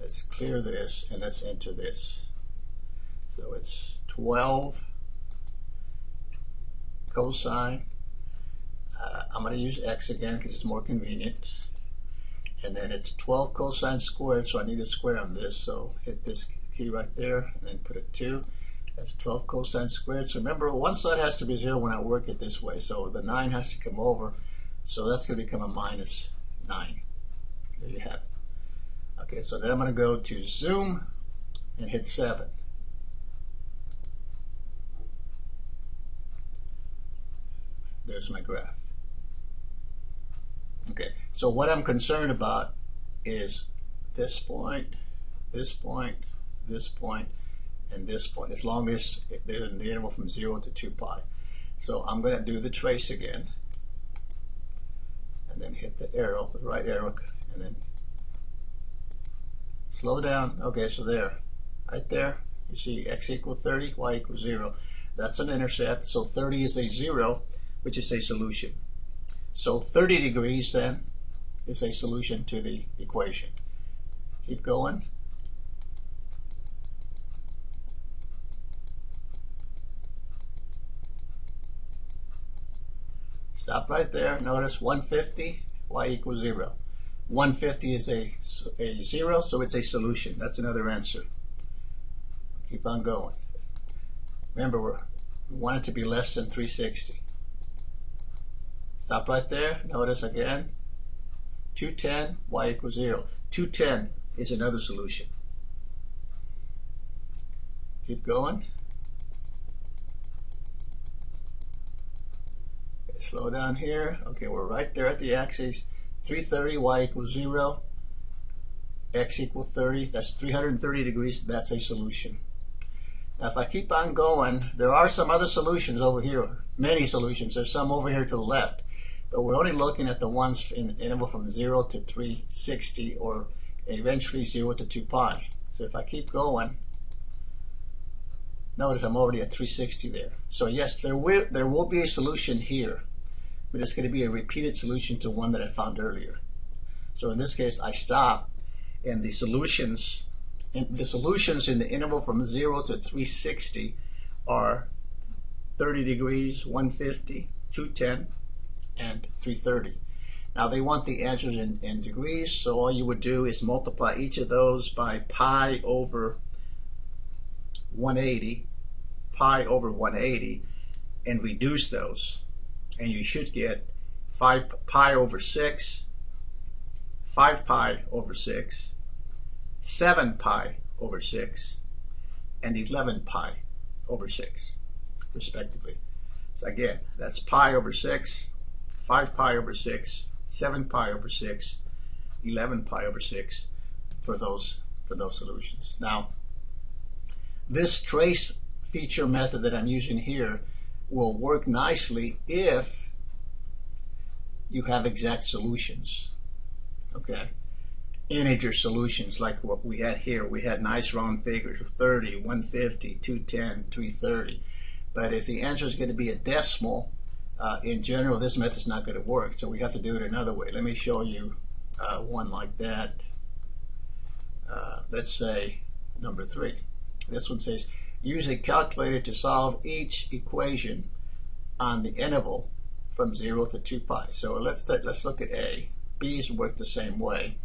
let's clear this and let's enter this. So it's 12 cosine. I'm going to use x again because it's more convenient. And then it's 12 cosine squared, so I need a square on this. So hit this key right there and then put a 2. That's 12 cosine squared. So remember, one side has to be 0 when I work it this way. So the 9 has to come over. So that's going to become a minus 9. There you have it. Okay, so then I'm going to go to zoom and hit 7. There's my graph. Okay, so what I'm concerned about is this point, this point, this point, and this point, as long as they're in the interval from 0 to 2 pi. So I'm going to do the trace again, and then hit the arrow, the right arrow, and then slow down. Okay, so there, right there, you see x equals 30, y equals 0. That's an intercept, so 30 is a 0, which is a solution. So 30 degrees then is a solution to the equation. Keep going. Stop right there. Notice 150, y equals 0. 150 is a 0, so it's a solution. That's another answer. Keep on going. Remember, we want it to be less than 360. Stop right there. Notice again, 210, y equals 0. 210 is another solution. Keep going. Okay, slow down here. Okay, we're right there at the axis. 330, y equals 0. X equals 30. That's 330 degrees. That's a solution. Now, if I keep on going, there are some other solutions over here. Many solutions. There's some over here to the left. But we're only looking at the ones in the interval from 0 to 360, or eventually 0 to 2 pi. So if I keep going, notice I'm already at 360 there. So yes, there will be a solution here, but it's going to be a repeated solution to one that I found earlier. So in this case, I stop, and the solutions in the interval from 0 to 360 are 30 degrees, 150, 210, and 330. Now they want the answers in degrees, so all you would do is multiply each of those by pi over 180, and reduce those. And you should get 5 pi over 6, 5 pi over 6, 7 pi over 6, and 11 pi over 6, respectively. So again, that's pi over 6, 5 pi over 6, 7 pi over 6, 11 pi over 6 for those solutions. Now, this trace feature method that I'm using here will work nicely if you have exact solutions. Okay, integer solutions like what we had here. We had nice round figures of 30, 150, 210, 330. But if the answer is going to be a decimal, in general, this method is not going to work, so we have to do it another way. Let me show you one like that. Let's say number 3. This one says, use a calculator to solve each equation on the interval from 0 to 2 pi. So let's look at A. B's work the same way.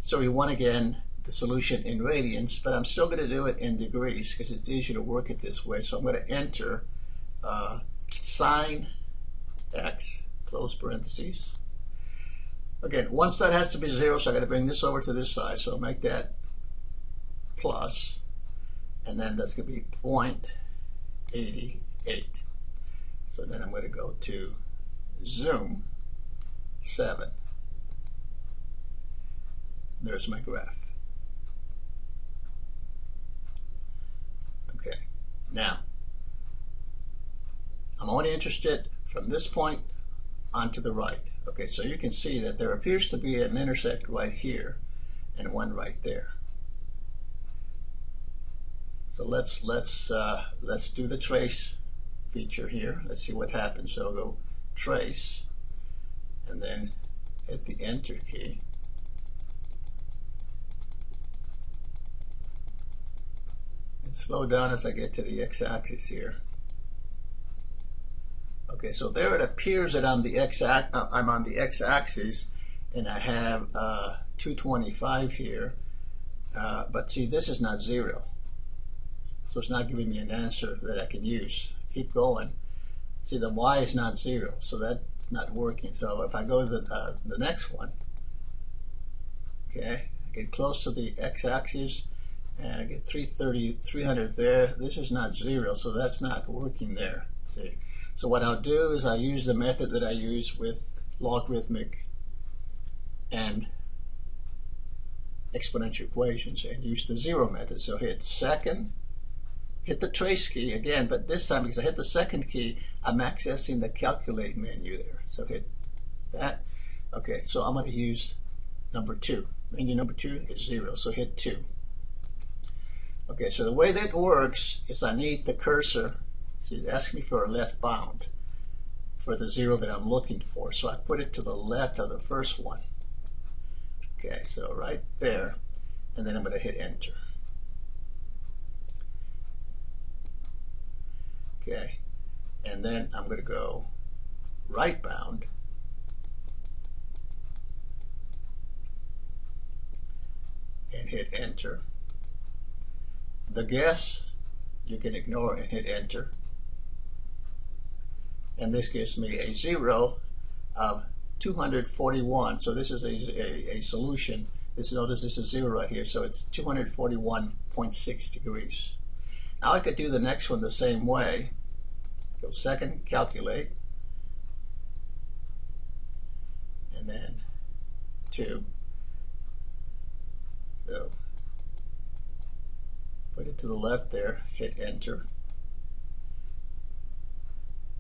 So we want, again, the solution in radians, but I'm still going to do it in degrees because it's easier to work it this way. So I'm going to enter sine x, close parentheses. Again, one side has to be 0, so I got to bring this over to this side. So I'll make that plus, and then that's going to be 0.88. So then I'm going to go to zoom 7. There's my graph. Okay, now I'm only interested from this point onto the right. Okay, so you can see that there appears to be an intersect right here and one right there. So let's do the trace feature here. Let's see what happens. So I'll go trace and then hit the enter key. slow down as I get to the x-axis here. Okay, so there it appears that I'm on the x-axis, and I have 225 here. But see, this is not 0. So it's not giving me an answer that I can use. Keep going. See, the y is not 0, so that's not working. So if I go to the next one, okay, I get close to the x-axis, and I get 300 there. This is not 0, so that's not working there. See? So what I'll do is I use the method that I use with logarithmic and exponential equations, and use the 0 method. So hit second, hit the trace key again, but this time because I hit the second key, I'm accessing the calculate menu there. So hit that. Okay, so I'm going to use number 2. Menu number 2 is 0, so hit 2. Okay, so the way that works is I need the cursor. See, it asks me for a left bound for the 0 that I'm looking for. So I put it to the left of the first one. Okay, so right there, and then I'm going to hit enter. Okay, and then I'm going to go right bound, and hit enter. The guess you can ignore and hit enter, and this gives me a 0 of 241. So this is a solution. Notice this is 0 right here, so it's 241.6 degrees. Now I could do the next one the same way. Go second, calculate, and then 2. So put it to the left there, hit enter,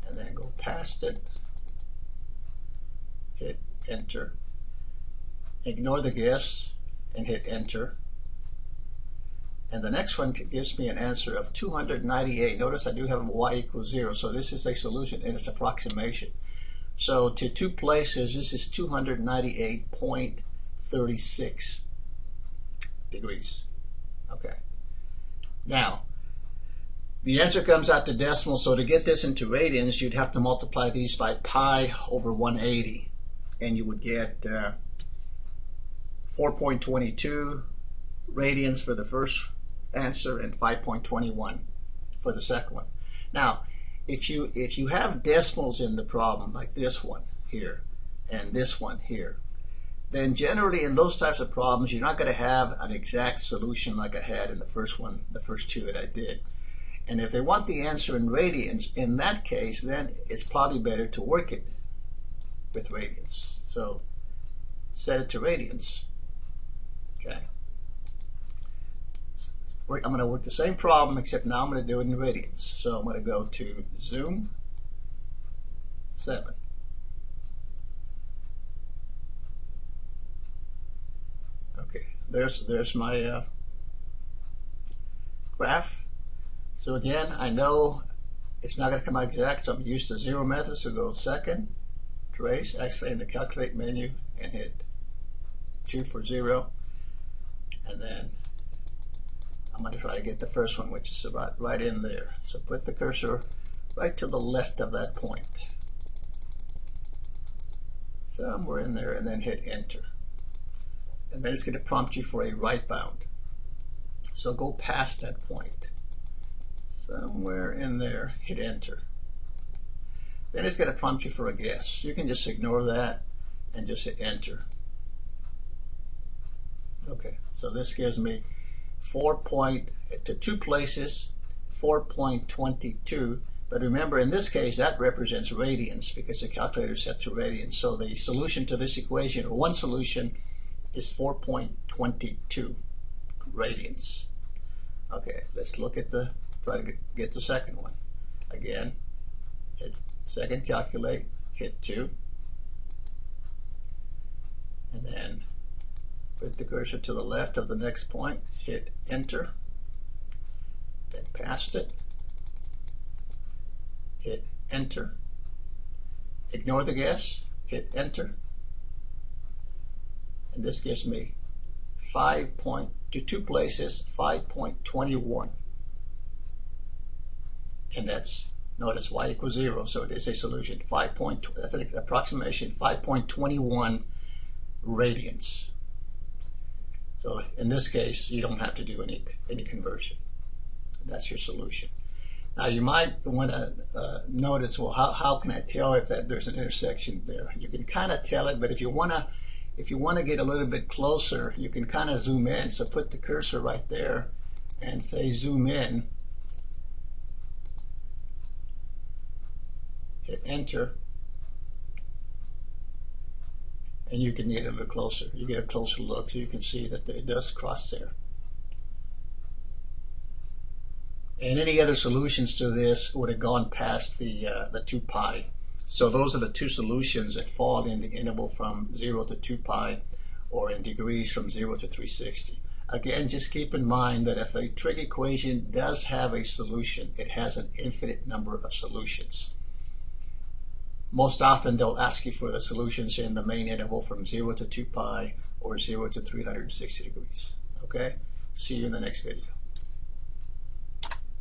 and then go past it, hit enter, ignore the guess, and hit enter. And the next one gives me an answer of 298. Notice I do have y equals 0, so this is a solution and it's approximation. So to 2 places, this is 298.36 degrees. Okay. Now, the answer comes out to decimal, so to get this into radians, you'd have to multiply these by pi over 180, and you would get 4.22 radians for the first answer and 5.21 for the second one. Now, if you have decimals in the problem, like this one here and this one here, then generally in those types of problems, you're not going to have an exact solution like I had in the first one, the first 2 that I did. And if they want the answer in radians, in that case, then it's probably better to work it with radians. So set it to radians. Okay. I'm going to work the same problem, except now I'm going to do it in radians. So I'm going to go to zoom 7. Okay, there's my graph. So again, I know it's not going to come out exact, so I'm used to 0 method. So go second, trace, actually in the calculate menu, and hit 2 for 0, and then I'm going to try to get the first one, which is about right in there. So put the cursor right to the left of that point, somewhere in there, and then hit enter. And then it's going to prompt you for a right bound. So go past that point, somewhere in there, hit enter. Then it's going to prompt you for a guess. You can just ignore that and just hit enter. Okay, so this gives me 2 places, 4.22. But remember, in this case, that represents radians because the calculator is set to radians. So the solution to this equation, or one solution, is 4.22 radians. Okay, let's try to get the second one. Again, hit second, calculate, hit 2, and then put the cursor to the left of the next point, hit enter, then past it, hit enter, ignore the guess, hit enter, and this gives me 2 places, 5.21. and that's, notice y equals 0, so it is a solution. That's an approximation, 5.21 radians. So in this case, you don't have to do any conversion. That's your solution. Now you might want to notice, well, how can I tell if there's an intersection there? You can kind of tell it, but if you want to get a little bit closer, you can kind of zoom in. So put the cursor right there and say zoom in. Hit enter, and you can get a little closer. You get a closer look, so you can see that it does cross there. And any other solutions to this would have gone past the 2 pi. So those are the two solutions that fall in the interval from 0 to 2 pi, or in degrees from 0 to 360. Again, just keep in mind that if a trig equation does have a solution, it has an infinite number of solutions. Most often they'll ask you for the solutions in the main interval from 0 to 2 pi or 0 to 360 degrees. Okay? See you in the next video.